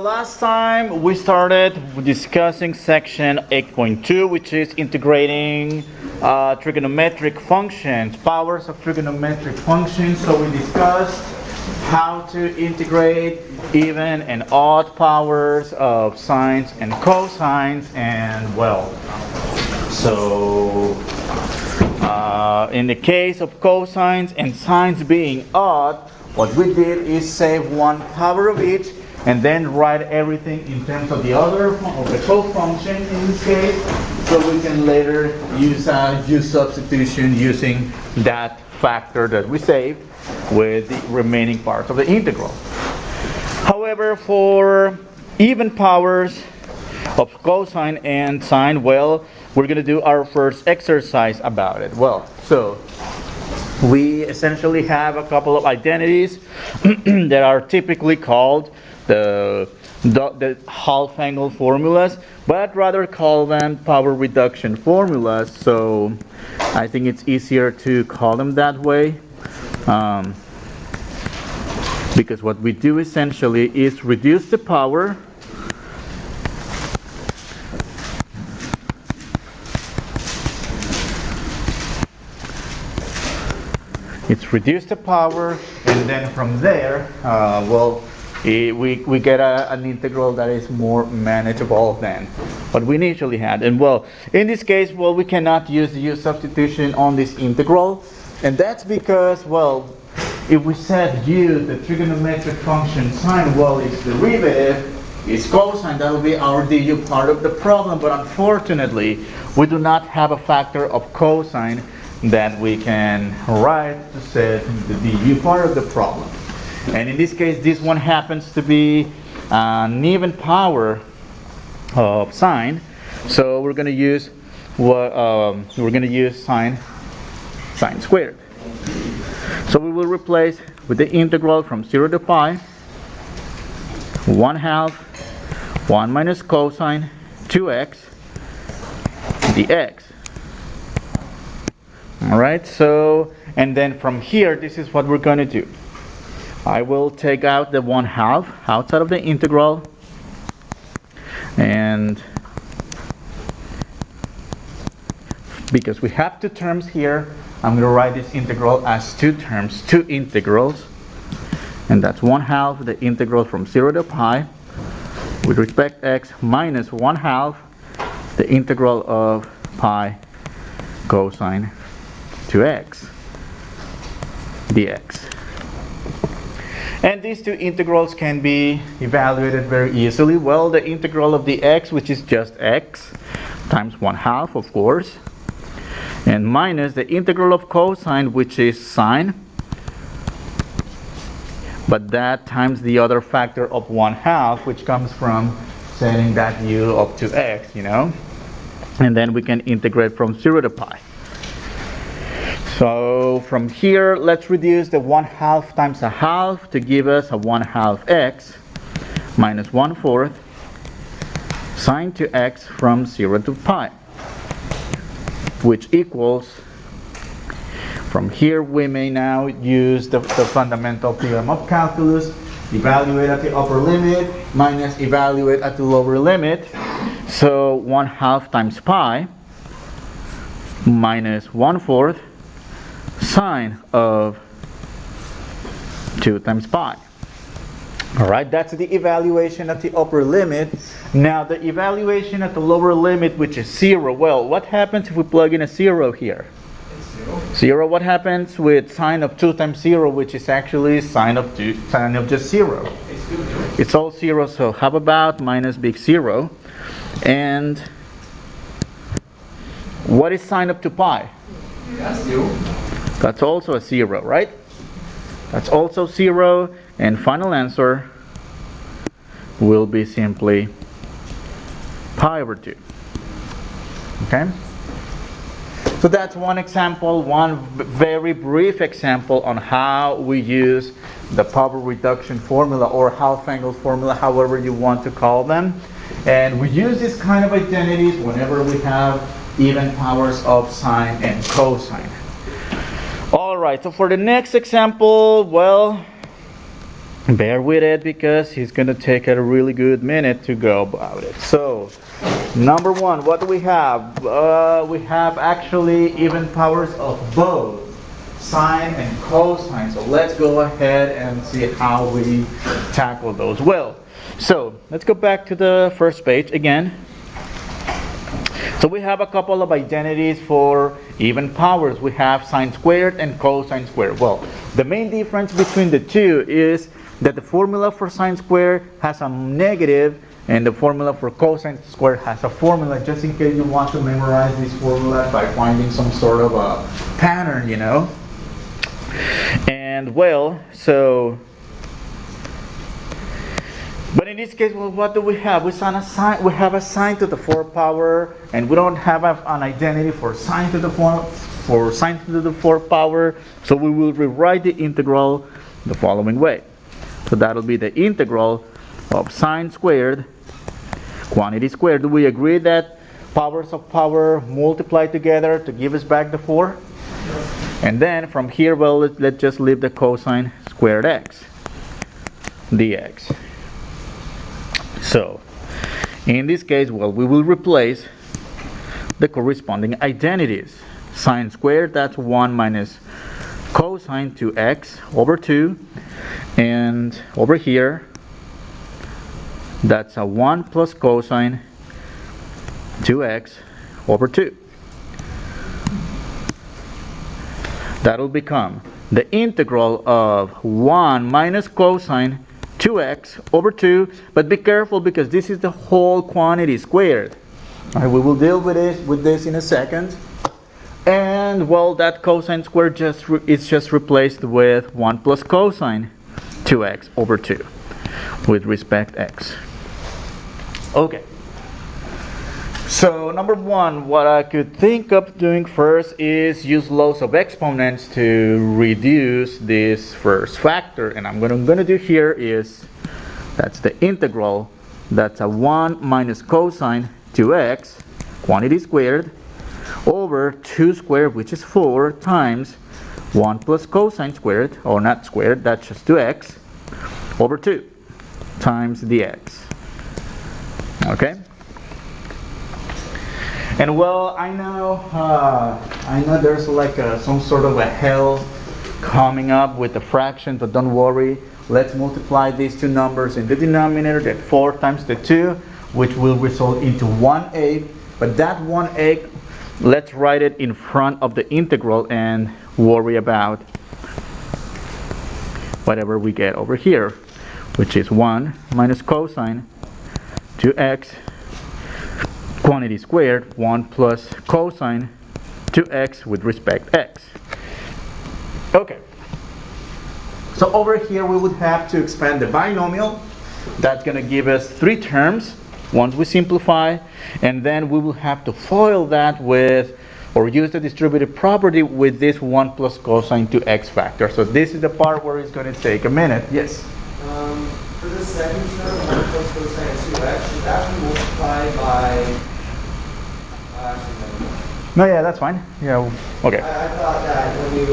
last time we started discussing section 8.2, which is integrating trigonometric functions, powers of trigonometric functions. So we discussed how to integrate even and odd powers of sines and cosines, and well, so in the case of cosines and sines being odd, what we did is save one power of each and then write everything in terms of the other of the co-function in this case, so we can later use substitution using that factor that we saved with the remaining parts of the integral. However, for even powers of cosine and sine, well, we're going to do our first exercise about it. Well, so we essentially have a couple of identities that are typically called the half angle formulas, but I'd rather call them power reduction formulas, so I think it's easier to call them that way, because what we do essentially is reduce the power and then from there, we get an integral that is more manageable than what we initially had. And well, in this case, well, we cannot use substitution on this integral, and that's because, well, if we said use the trigonometric function sine, well, its derivative is cosine, that will be our du part of the problem, but unfortunately we do not have a factor of cosine that we can write to set the du part of the problem. And in this case, this one happens to be an even power of sine, so we're going to use sine squared. So we will replace with the integral from 0 to pi 1/2 1 minus cosine 2x dx. Alright, so, and then from here, this is what we're going to do. I will take out the 1/2 outside of the integral, and because we have two terms here, I'm going to write this integral as two terms, two integrals, and that's 1/2 the integral from 0 to pi with respect x minus 1/2 the integral of pi cosine 2x dx. And these two integrals can be evaluated very easily. Well, the integral of the x, which is just x, times 1/2, of course, and minus the integral of cosine, which is sine, but that times the other factor of 1/2, which comes from setting that u up to x, you know, and then we can integrate from 0 to pi. So from here, let's reduce the 1/2 times 1/2 to give us a 1/2 x minus 1/4 sine 2x from 0 to pi, which equals, from here we may now use the fundamental theorem of calculus, evaluate at the upper limit minus evaluate at the lower limit. So 1/2 times pi minus 1/4 sine of 2 times pi. Alright, that's the evaluation at the upper limit. Now the evaluation at the lower limit, which is 0, well, what happens if we plug in a 0 here? 0. What happens with sine of 2 times 0, which is actually sine of just 0? It's all 0, so how about minus big 0? And what is sine up to pi? That's also a 0, right? That's also 0, and final answer will be simply pi over 2. Okay? So that's one example, one very brief example on how we use the power reduction formula or half angle formula, however you want to call them. And we use this kind of identities whenever we have even powers of sine and cosine. Alright, so for the next example, well, bear with it because it's going to take a really good minute to go about it. So number one, what do we have? We have actually even powers of both sine and cosine. So let's go ahead and see how we tackle those. Well, so let's go back to the first page again. So we have a couple of identities for even powers. We have sine squared and cosine squared. Well, the main difference between the two is that the formula for sine squared has a negative and the formula for cosine squared has a formula, just in case you want to memorize this formula by finding some sort of a pattern, you know. And well, so but in this case, well, what do we have? We have a sine to the 4th power, and we don't have an identity for sine to the 4th power. So we will rewrite the integral the following way. So that'll be the integral of sine squared, quantity squared. Do we agree that powers of power multiply together to give us back the 4? And then from here, well, let's just leave the cosine squared x dx. So in this case, well, we will replace the corresponding identities. Sine squared, that's 1 minus cosine 2x over 2. And over here, that's a 1 plus cosine 2x over 2. That'll become the integral of 1 minus cosine 2x over 2, but be careful because this is the whole quantity squared. Alright, we will deal with this in a second. And well, that cosine squared is just replaced with 1 plus cosine 2x over 2 with respect x. Okay. So number one, what I could think of doing first is use laws of exponents to reduce this first factor. And I'm going to do here is, that's the integral, that's a 1 minus cosine 2x, quantity squared, over 2 squared, which is 4, times 1 plus cosine squared, or not squared, that's just 2x, over 2, times dx. Okay? And well, I know there's like some sort of a hell coming up with the fraction, but don't worry. Let's multiply these two numbers in the denominator, that 4 times the 2, which will result into 1/8. But that 1/8, let's write it in front of the integral and worry about whatever we get over here, which is 1 minus cosine 2x, quantity squared, 1 plus cosine 2x with respect x. Okay. So over here we would have to expand the binomial. That's going to give us 3 terms once we simplify, and then we will have to FOIL that with, or use the distributive property with this 1 plus cosine 2x factor. So this is the part where it's going to take a minute. Yes? For the second term, 1 plus cosine 2x, should that be multiplied by... No, yeah, that's fine. Yeah, okay. I thought that when you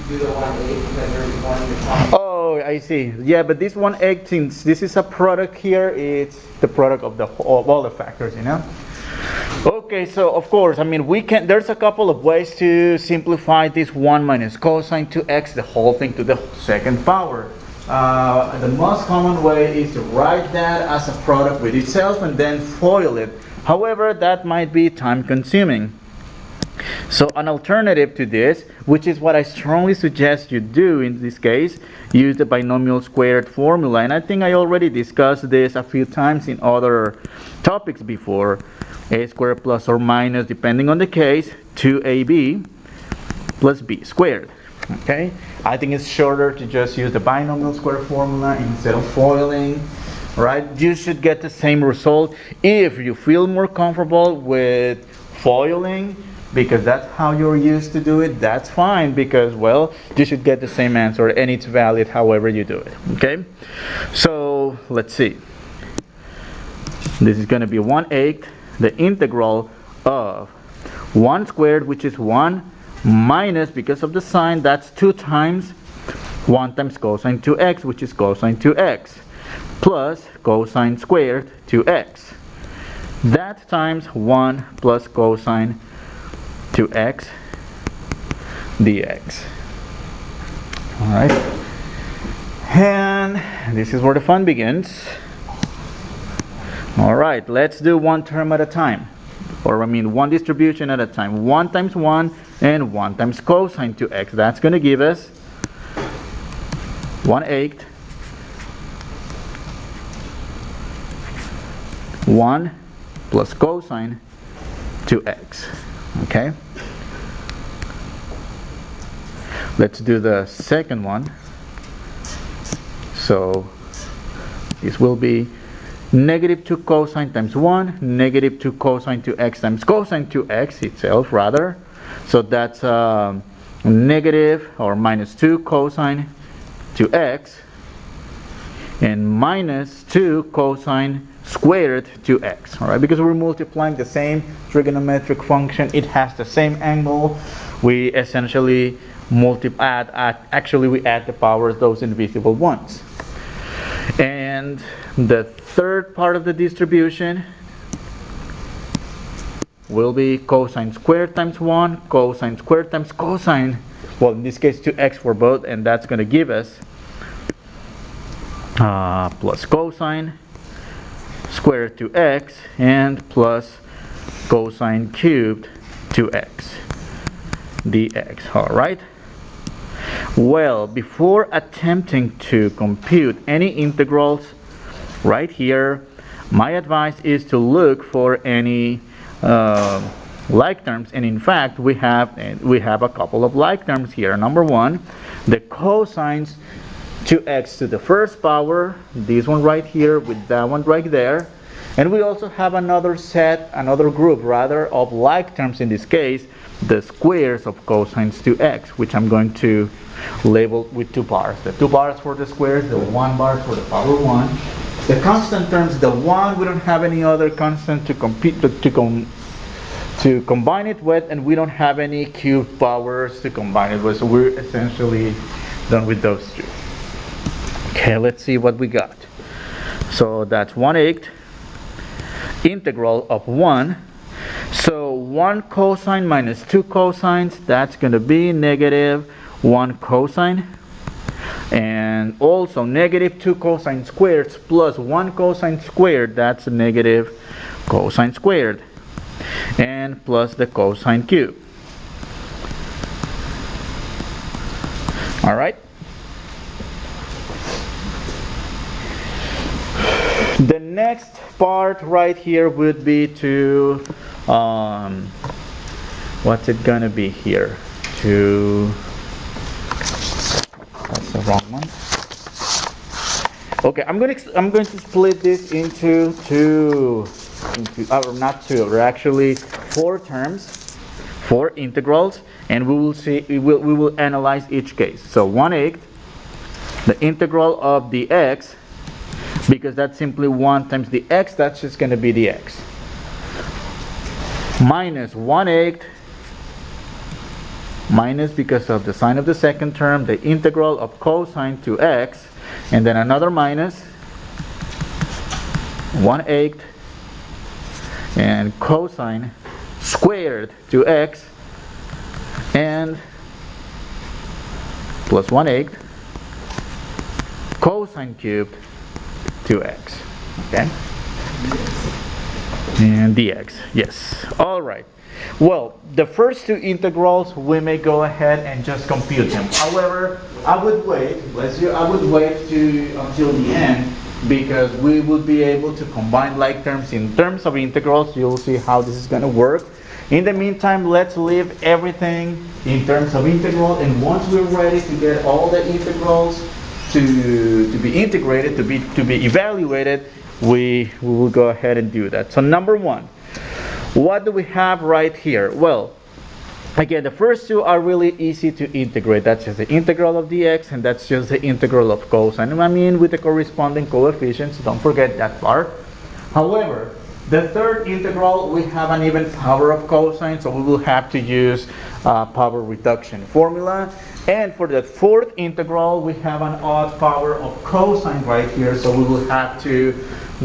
do the 1/8, then you're wanting to talk. Oh, I see. Yeah, but this 1/8, since this is a product here, it's the product of all the factors, you know? Okay, so of course, I mean, there's a couple of ways to simplify this 1 minus cosine 2x, the whole thing to the 2nd power. The most common way is to write that as a product with itself and then FOIL it. However, that might be time consuming. So an alternative to this, which is what I strongly suggest you do in this case, use the binomial squared formula. And I think I already discussed this a few times in other topics before. A squared plus or minus, depending on the case, 2ab plus b squared. Okay? I think it's shorter to just use the binomial squared formula instead of foiling. Right? You should get the same result. If you feel more comfortable with foiling, because that's how you're used to do it, that's fine, because, well, you should get the same answer and it's valid however you do it. Okay? So let's see. This is going to be 1/8, the integral of 1 squared, which is 1, minus, because of the sign, that's 2 times 1 times cosine 2x, which is cosine 2x, plus cosine squared 2x. That times 1 plus cosine 2x dx. Alright. And this is where the fun begins. Alright, let's do one term at a time. Or I mean one distribution at a time. 1 times 1 and 1 times cosine 2x. That's going to give us 1/8 1 plus cosine 2x. Okay, let's do the second one. So this will be negative 2 cosine times 1, negative 2 cosine 2x times cosine 2x itself rather. So that's negative or minus 2 cosine 2x and minus 2 cosine squared 2x. Alright, because we're multiplying the same trigonometric function, it has the same angle. We essentially actually we add the powers, those invisible ones. And the third part of the distribution will be cosine squared times 1, cosine squared times cosine, well in this case 2x for both, and that's going to give us plus cosine squared 2x and plus cosine cubed 2x dx. Alright, well, before attempting to compute any integrals right here, my advice is to look for any like terms, and in fact we have a couple of like terms here. Number one, the cosines 2x to the first power, this one right here with that one right there, and we also have another group rather of like terms, in this case the squares of cosines 2x, which I'm going to label with 2 bars. The 2 bars for the squares, the 1 bar for the power 1. The constant terms, the 1, we don't have any other constant to combine it with, and we don't have any cubed powers to combine it with, so we're essentially done with those two. Okay, let's see what we got. So that's 1/8 integral of 1. So 1 cosine minus 2 cosines, that's going to be negative 1 cosine. And also negative 2 cosine squared plus 1 cosine squared, that's a negative cosine squared. And plus the cosine cube. Alright. The next part right here would be to what's it gonna be here? That's the wrong one. Okay, I'm going to split this into not two, or actually 4 terms, 4 integrals, and we will analyze each case. So 1/8 the integral of the x, because that's simply 1 times the x, that's just going to be the x, minus 1/8 minus, because of the sign of the second term, the integral of cosine 2x, and then another minus 1/8 and cosine squared 2x and plus 1/8 cosine cubed 2x. Okay, and dx. Yes. All right. Well, the first 2 integrals we may go ahead and just compute them. However, I would wait until the end, because we will be able to combine like terms in terms of integrals. You'll see how this is going to work. In the meantime, let's leave everything in terms of integral, and once we're ready to get all the integrals to be integrated, to be evaluated, we will go ahead and do that. So number 1, what do we have right here? Well, again, the first 2 are really easy to integrate. That's just the integral of dx, and that's just the integral of cosine. I mean, with the corresponding coefficients, don't forget that part. However, the third integral, we have an even power of cosine, so we will have to use power reduction formula. And for the fourth integral, we have an odd power of cosine right here, so we will have to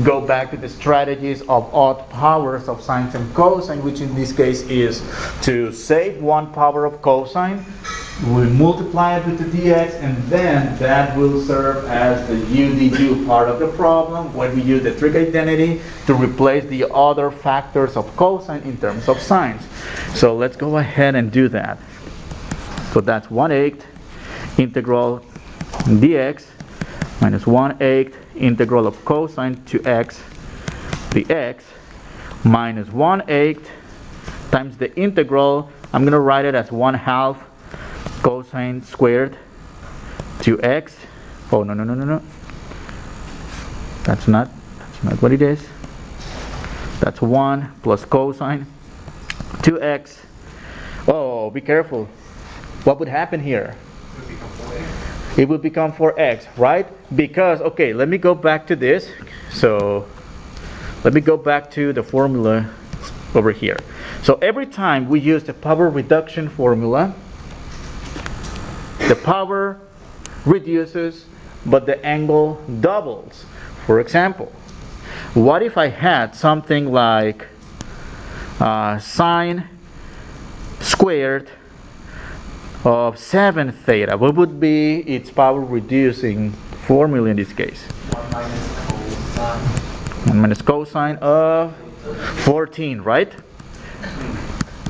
go back to the strategies of odd powers of sines and cosine, which in this case is to save one power of cosine, we multiply it with the dx, and then that will serve as the u du part of the problem when we use the trig identity to replace the other factors of cosine in terms of sines. So let's go ahead and do that. So that's 1/8 integral dx minus 1/8 integral of cosine to x dx minus 1/8 times the integral. I'm going to write it as 1/2 cosine squared to x. Oh, no. That's not what it is. That's 1 plus cosine to x. Oh, be careful. What would happen here? It would become 4x, right? Because, okay, let me go back to this. So, let me go back to the formula over here. So, every time we use the power reduction formula, the power reduces, but the angle doubles. For example, what if I had something like sine squared of 7 theta? What would be its power reducing formula in this case? 1 minus cosine of 14, right?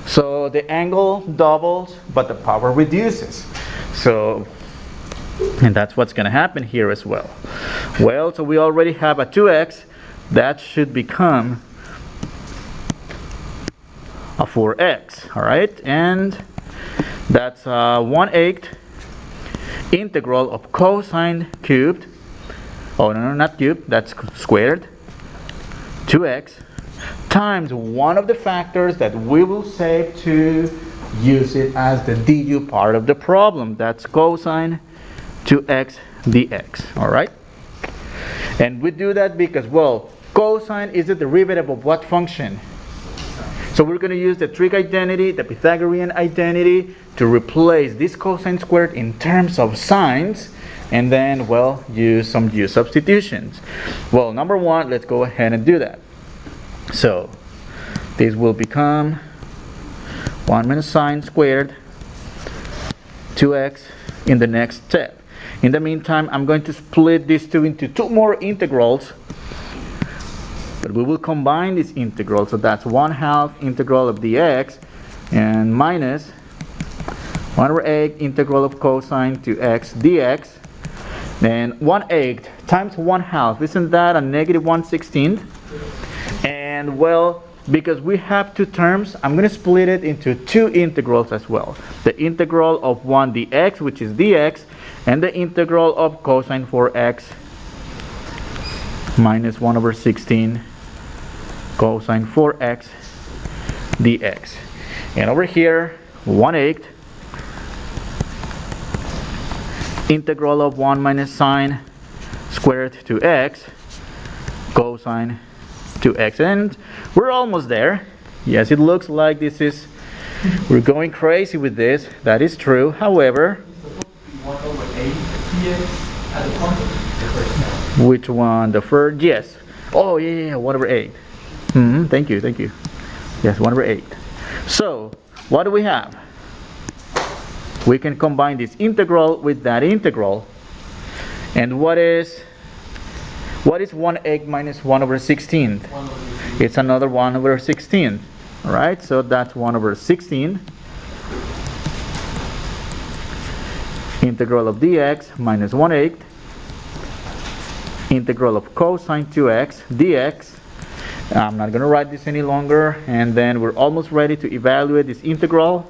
So the angle doubles, but the power reduces. So, and that's what's going to happen here as well. Well, so we already have a 2x. That should become a 4x, all right? And that's 1/8 integral of cosine cubed. Oh, no, not cubed, that's squared. 2x times one of the factors that we will save to use it as the du part of the problem. That's cosine 2x dx, all right? And we do that because, well, cosine is the derivative of what function? So we're going to use the trig identity, the Pythagorean identity, to replace this cosine squared in terms of sines, and then, well, use some u substitutions. Well, number one, let's go ahead and do that. So this will become 1 minus sine squared 2x in the next step. In the meantime, I'm going to split these two into two more integrals, but we will combine these integrals. So that's 1/2 integral of dx and minus 1/8 integral of cosine to x dx. Then 1/8 times 1/2, isn't that a negative 1/16? And, well, because we have two terms, I'm going to split it into two integrals as well. The integral of 1 dx, which is dx, and the integral of cosine 4x minus 1/16 cosine 4x dx. And over here, 1/8 integral of 1 minus sine squared to x cosine to x. And we're almost there. Yes, it looks like this is, we're going crazy with this. That is true. However, 1/8 dx at the front of the first step. which one? The first? Yes. Oh, yeah, 1/8. Thank you. Yes, 1/8. So, what do we have? We can combine this integral with that integral. And what is 1/8 minus 1/16? It's another 1/16. All right, so that's 1/16 integral of dx minus 1/8 integral of cosine 2x dx. I'm not going to write this any longer, and then we're almost ready to evaluate this integral,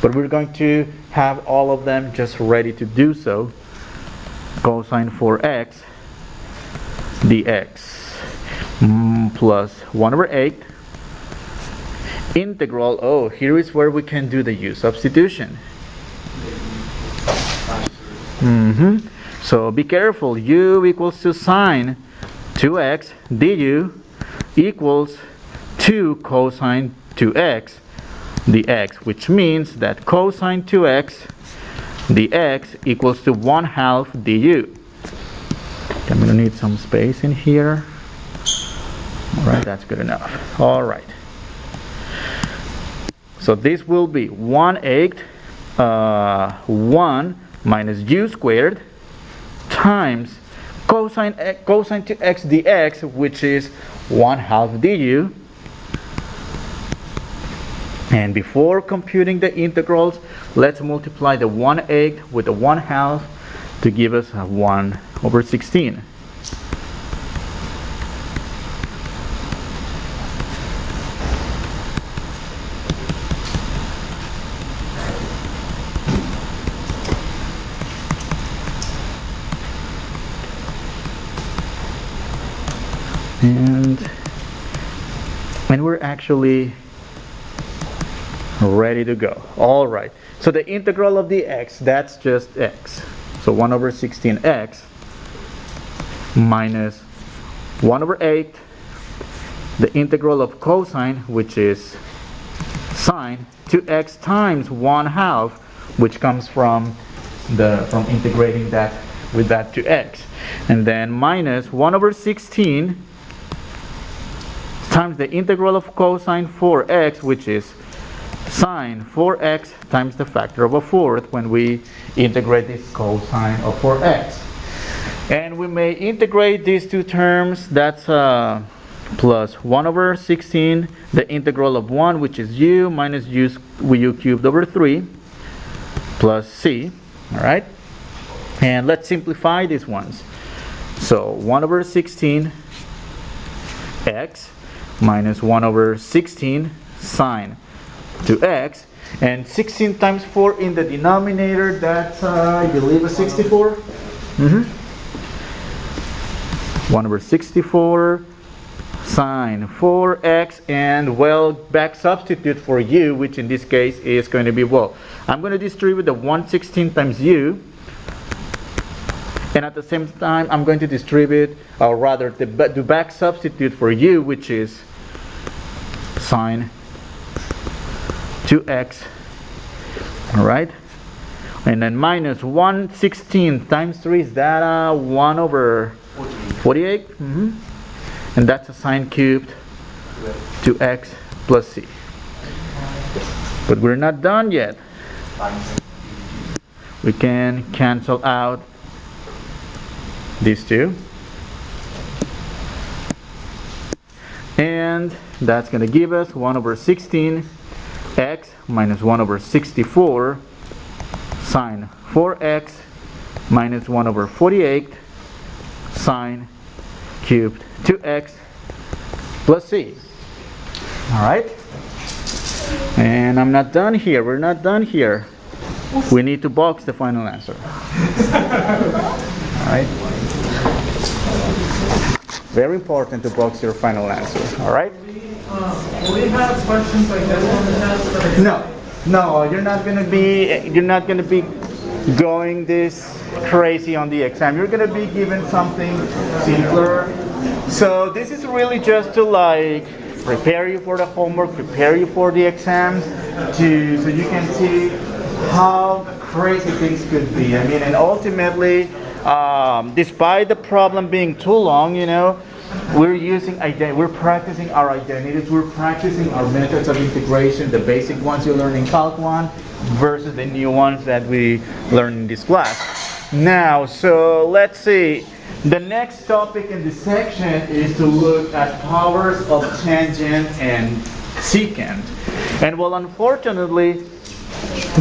but we're going to have all of them just ready to do so. Cosine 4x dx plus 1/8 integral. Oh, here is where we can do the u substitution. So be careful. U equals to sine 2x du equals 2 cosine 2x dx, which means that cosine 2x dx equals to 1/2 du. I'm going to need some space in here. Alright, that's good enough. Alright. So this will be 1/8 1 minus u squared times cosine to x dx, which is 1/2 du. And before computing the integrals, let's multiply the 1/8 with the 1/2 to give us a 1/16. And we're actually ready to go. All right. So the integral of the x, that's just x. So 1/16x minus 1/8 the integral of cosine, which is sine, to x times 1/2, which comes from integrating that with that to x, and then minus 1/16 times the integral of cosine 4x, which is sine 4x times the factor of a fourth when we integrate this cosine of 4x. And we may integrate these two terms. That's plus 1/16 the integral of 1, which is u, minus u cubed over 3 plus c. Alright, and let's simplify these ones. So 1/16 x minus 1/16 sine to x, and 16 times 4 in the denominator, that's I believe a 64. 1/64 sine 4x, and well, back substitute for u, which in this case is going to be, well, I'm going to distribute the 1/16 times u, and at the same time I'm going to distribute, or rather the back substitute for u, which is sine 2x. Alright, and then minus 1/16 times 3, is that 1/48? And that's a sine cubed 2x plus c. But we're not done yet. We can cancel out these two, and that's going to give us 1/16 x minus 1/64 sine 4x minus 1/48 sine cubed 2x plus c. Alright, and I'm not done here. We're not done here. We need to box the final answer. Alright, very important to box your final answer. Alright, Will we have questions like this on the test? no, you're not gonna be going this crazy on the exam. You're gonna be given something simpler. So this is really just to like prepare you for the homework, prepare you for the exams, so you can see how crazy things could be. I mean, and ultimately, despite the problem being too long, you know, we're practicing our identities, we're practicing our methods of integration, the basic ones you learn in Calc 1 versus the new ones that we learn in this class. Now, so let's see. The next topic in this section is to look at powers of tangent and secant. And well, unfortunately,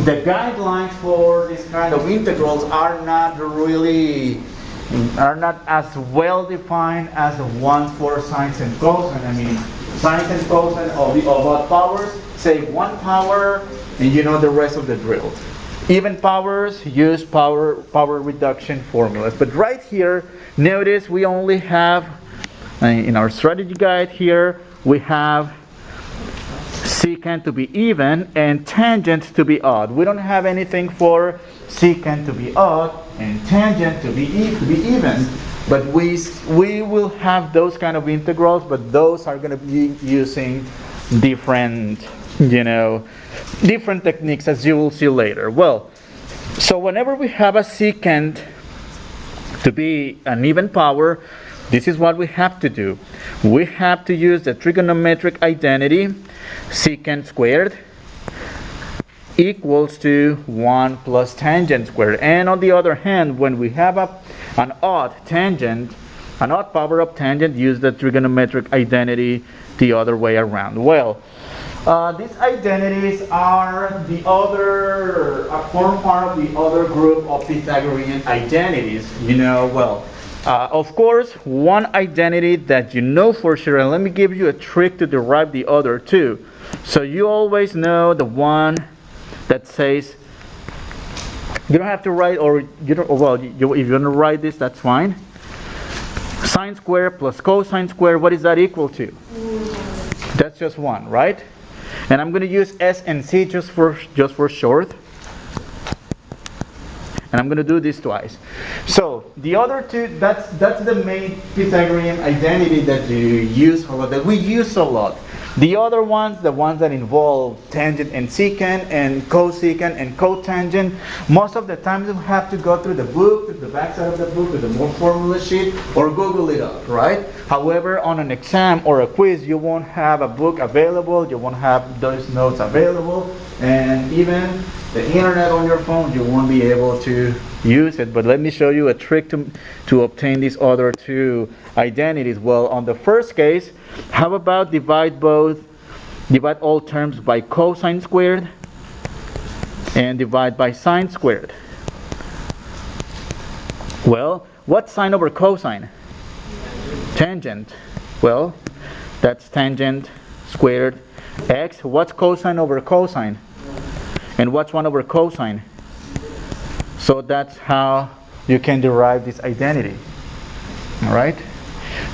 the guidelines for this kind of integrals are not as well defined as the ones for sines and cosine. I mean, sines and cosine of the above powers, say 1 power, and you know the rest of the drill. Even powers use power reduction formulas. But right here, notice we only have, in our strategy guide here, we have secant to be even and tangent to be odd. We don't have anything for secant to be odd and tangent to be even, but we will have those kind of integrals, but those are going to be using different techniques, as you will see later. Well, So whenever we have a secant to be an even power, this is what we have to do. We have to use the trigonometric identity secant squared equals to 1 plus tangent squared. And on the other hand, when we have an odd tangent, an odd power of tangent, use the trigonometric identity the other way around. Well, these identities are the other, form part of the other group of Pythagorean identities. You know, well, of course, one identity that you know for sure, and let me give you a trick to derive the other two. So you always know the one that says, you don't have to write, or you don't, well, if you're going to write this, that's fine. Sine squared plus cosine squared, what is that equal to? That's just 1, right? And I'm going to use S and C just for short. And I'm going to do this twice. So the other two, that's the main Pythagorean identity that you use a lot, that we use a lot. The other ones, the ones that involve tangent and secant and cosecant and cotangent, most of the times you have to go through the book, to the back side of the book with a more formula sheet, or Google it up, right? However, on an exam or a quiz, you won't have a book available, you won't have those notes available, and even the internet on your phone, you won't be able to use it. But let me show you a trick to obtain these other two identities. Well, on the first case, how about divide all terms by cosine squared and divide by sine squared? Well, what's sine over cosine? Tangent. Well, that's tangent squared x. What's cosine over cosine? And what's 1 over cosine? So that's how you can derive this identity. Alright?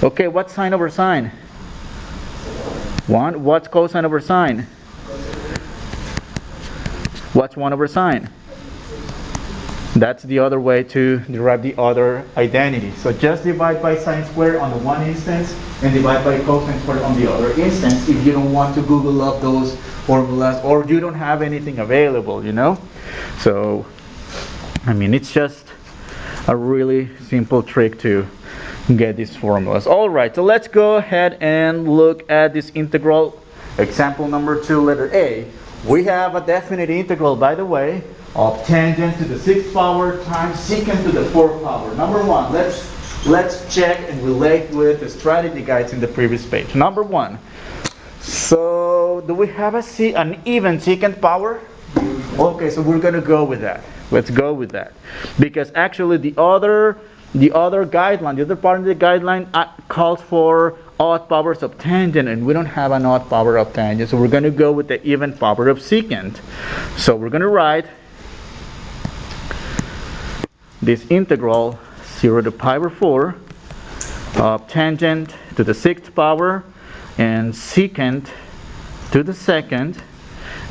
Okay, what's sine over sine? 1. What's cosine over sine? What's 1 over sine? That's the other way to derive the other identity. So just divide by sine squared on the one instance and divide by cosine squared on the other instance if you don't want to Google up those formulas or you don't have anything available, you know. So I mean, it's just a really simple trick to get these formulas. Alright, so let's go ahead and look at this integral. Example number 2, letter A. We have a definite integral, by the way, of tangent to the 6th power times secant to the 4th power. Number 1, let's check and relate with the strategy guides in the previous page. Number 1, so do we have an even secant power? Okay, so we're going to go with that. Let's go with that. Because actually the other guideline, the other part of the guideline calls for odd powers of tangent, and we don't have an odd power of tangent, so we're going to go with the even power of secant. So we're going to write this integral 0 to pi over 4 of tangent to the 6th power and secant to the 2nd,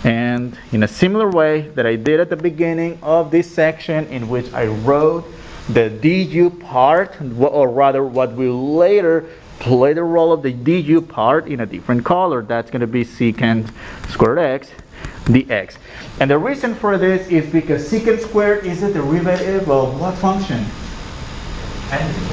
and in a similar way that I did at the beginning of this section, in which I wrote the du part, or rather what will later play the role of the du part in a different color. That's going to be secant squared x dx. And the reason for this is because secant squared is a derivative of what function?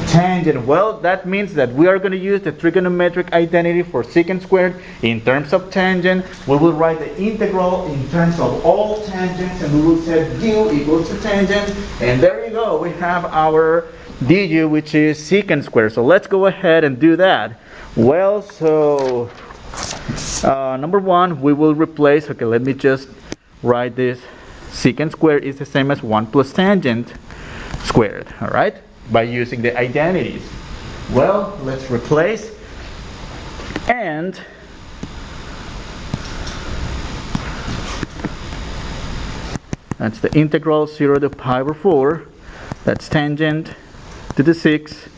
Tangent. Well, that means that we are going to use the trigonometric identity for secant squared in terms of tangent. We will write the integral in terms of all tangents, and we will set du equals to tangent. And there you go. We have our du, which is secant squared. So let's go ahead and do that. Well, so number 1, we will replace. Okay, let me just write this. Secant squared is the same as 1 plus tangent squared. All right, by using the identities. Well, let's replace, and that's the integral 0 to pi over 4. That's tangent to the 6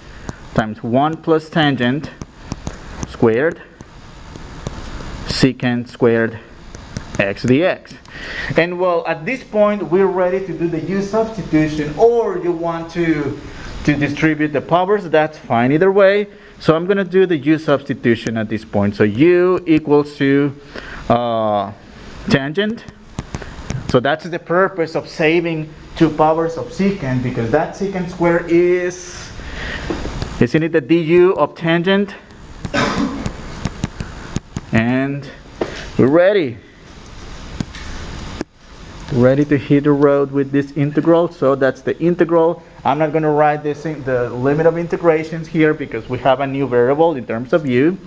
times 1 plus tangent squared secant squared x dx. And well, at this point we're ready to do the u substitution, or you want to distribute the powers, that's fine either way. So I'm going to do the u substitution at this point. So u equals to tangent. So that's the purpose of saving 2 powers of secant, because that secant square isn't it the du of tangent? And we're ready to hit the road with this integral. So that's the integral. I'm not going to write this in the limit of integrations here because we have a new variable in terms of u,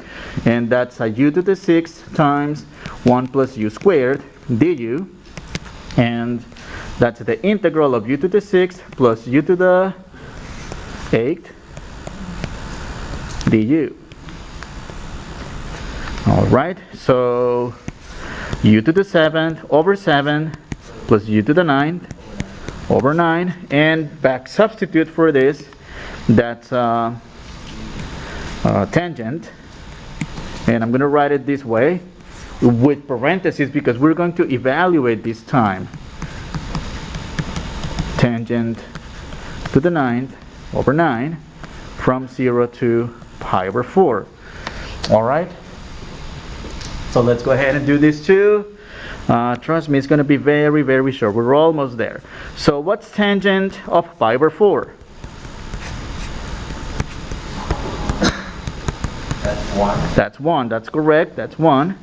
and that's a u to the 6 times 1 plus u squared du, and that's the integral of u to the 6 plus u to the 8 du. Alright, so u to the 7th over 7 plus u to the 9th over 9, and back substitute for this, that's tangent, and I'm going to write it this way with parentheses because we're going to evaluate this time. Tangent to the 9th over 9 from 0 to pi over 4. Alright, so let's go ahead and do this too. Trust me, it's going to be very, very short. We're almost there. So what's tangent of pi over 4? That's 1. That's 1. That's correct. That's 1.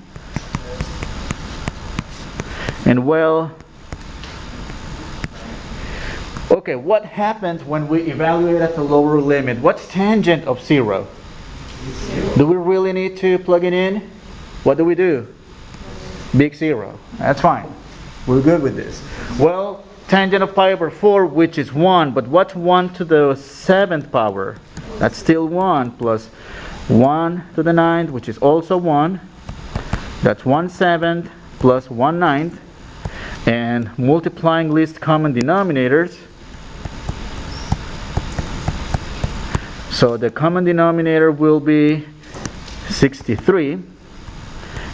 And well, okay, what happens when we evaluate at the lower limit? What's tangent of 0? 0. Do we really need to plug it in? What do we do? Big 0. That's fine. We're good with this. Well, tangent of pi over 4, which is 1, but what's 1 to the 7th power? That's still 1 plus 1 to the 9th, which is also 1. That's 1/7 plus 1/9, and multiplying least common denominators. So the common denominator will be 63.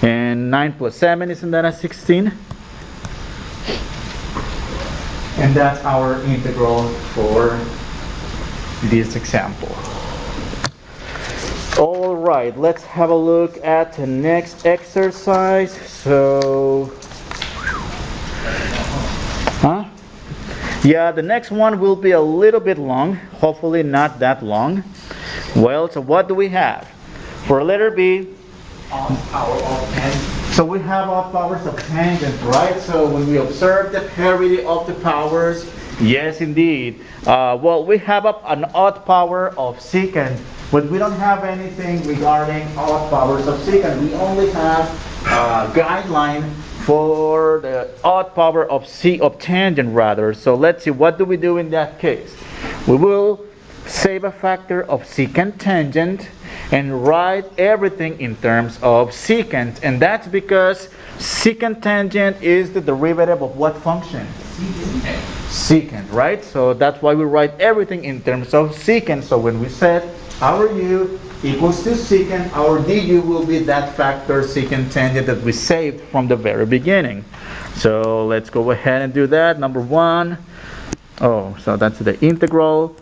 And 9 plus 7, isn't that a 16? And that's our integral for this example. Alright, let's have a look at the next exercise. So, yeah, the next one will be a little bit long. Hopefully not that long. Well, so what do we have? For letter B, Odd power of tangent. so we have odd powers of tangent, right? So when we observe the parity of the powers, yes indeed. Well, we have an odd power of secant, but we don't have anything regarding odd powers of secant. We only have a guideline for the odd power of tangent rather. So let's see, what do we do in that case? We will save a factor of secant tangent and write everything in terms of secant, and that's because secant tangent is the derivative of what function? Secant, right? So that's why we write everything in terms of secant. So when we set our u equals to secant, our du will be that factor secant tangent that we saved from the very beginning. So let's go ahead and do that. Number 1, so that's the integral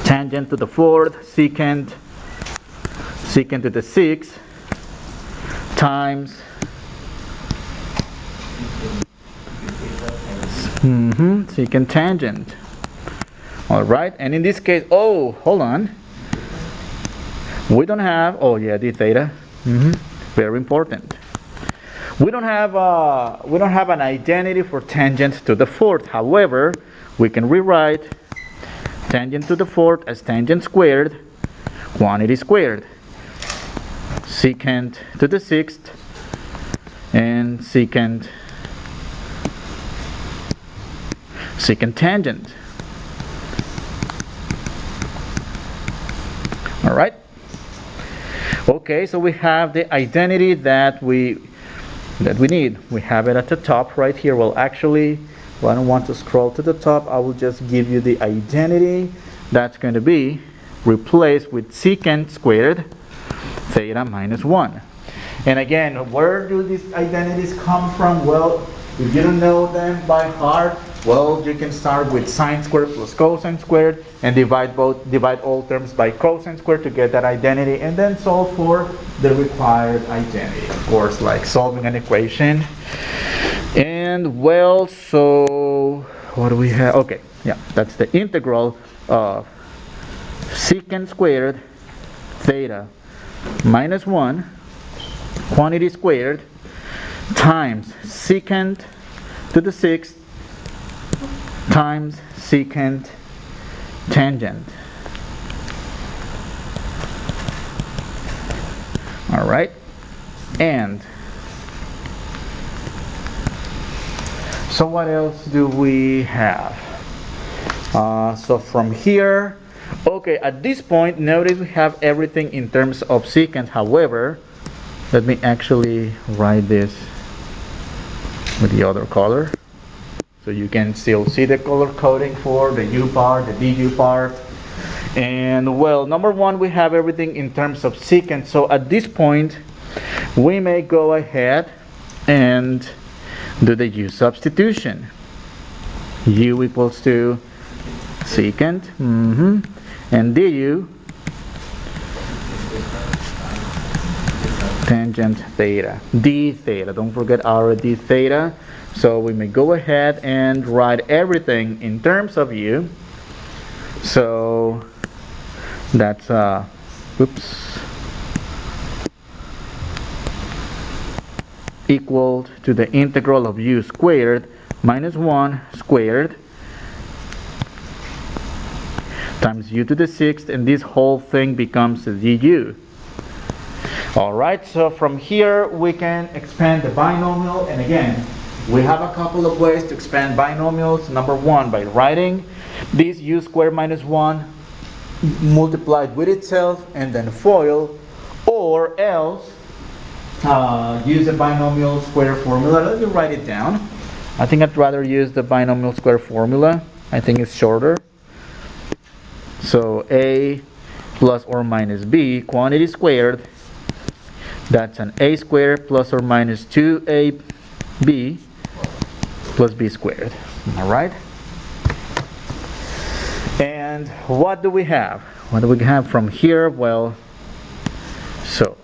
tangent to the 4th secant to the 6th times secant tangent. Alright, and in this case, hold on, we don't have, d theta, very important. We don't have an identity for tangent to the 4th. However, we can rewrite tangent to the 4th as tangent squared, quantity squared, secant to the 6th, and secant tangent. All right. Okay, so we have the identity that we need. We have it at the top right here. Well, actually, I don't want to scroll to the top. I will just give you the identity. That's going to be replaced with secant squared theta minus 1. And again, where do these identities come from? Well, if you don't know them by heart, well, you can start with sine squared plus cosine squared and divide all terms by cosine squared to get that identity, and then solve for the required identity. Of course, like solving an equation. And well, so what do we have? Okay, yeah, that's the integral of secant squared theta minus 1 quantity squared times secant to the 6th times secant tangent. All right, and so what else do we have? So from here, okay, at this point, notice we have everything in terms of secant. However, let me actually write this with the other color, so you can still see the color coding for the U part, the DU part. And well, number one, we have everything in terms of secant. So at this point, we may go ahead and do the U substitution. U equals to secant, and du tangent theta, d theta. Don't forget our d theta. So we may go ahead and write everything in terms of u. So that's equal to the integral of u squared minus 1 squared times u to the 6th, and this whole thing becomes du. Alright, so from here we can expand the binomial, and again, we have a couple of ways to expand binomials. Number one, by writing this u squared minus 1 multiplied with itself and then FOIL, or else use the binomial square formula. Let me write it down. I think I'd rather use the binomial square formula. I think it's shorter. So a plus or minus b quantity squared, that's an a squared plus or minus 2ab plus b squared. Alright? And what do we have? What do we have from here? Well, so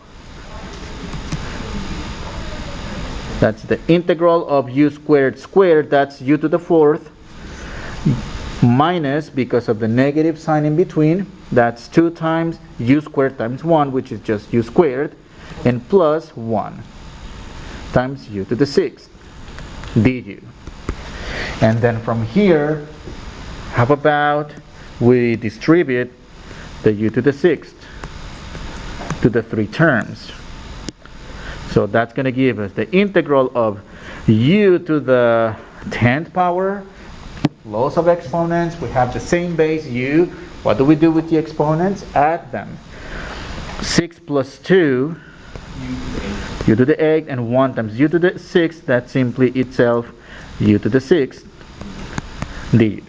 that's the integral of u squared squared, that's u to the 4th, minus, because of the negative sign in between, that's 2 times u squared times 1, which is just u squared, and plus 1 times u to the 6th du. And then from here, how about we distribute the u to the 6th to the 3 terms. So that's going to give us the integral of u to the 10th power, loss of exponents. We have the same base u. What do we do with the exponents? Add them. 6 plus 2, u to the 8th, and 1 times u to the 6th, that's simply itself u to the 6th du.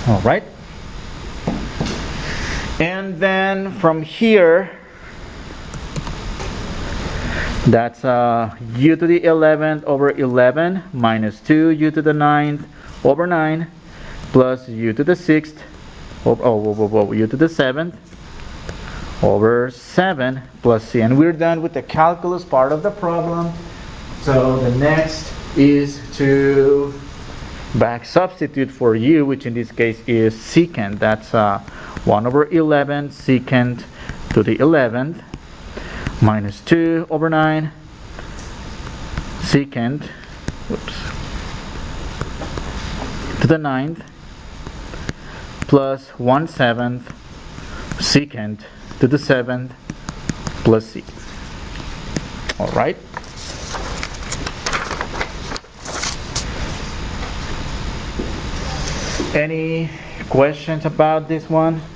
Alright? And then from here, that's u to the 11th over 11 minus 2 u to the 9th over 9 plus u to the 6th over u to the 7th over 7 plus c. And we're done with the calculus part of the problem. So the next is to back substitute for u, which in this case is secant. That's 1 over 11 secant to the 11th minus 2 over 9 secant to the 9th plus 1/7 secant to the 7th plus c. Alright? Any questions about this one?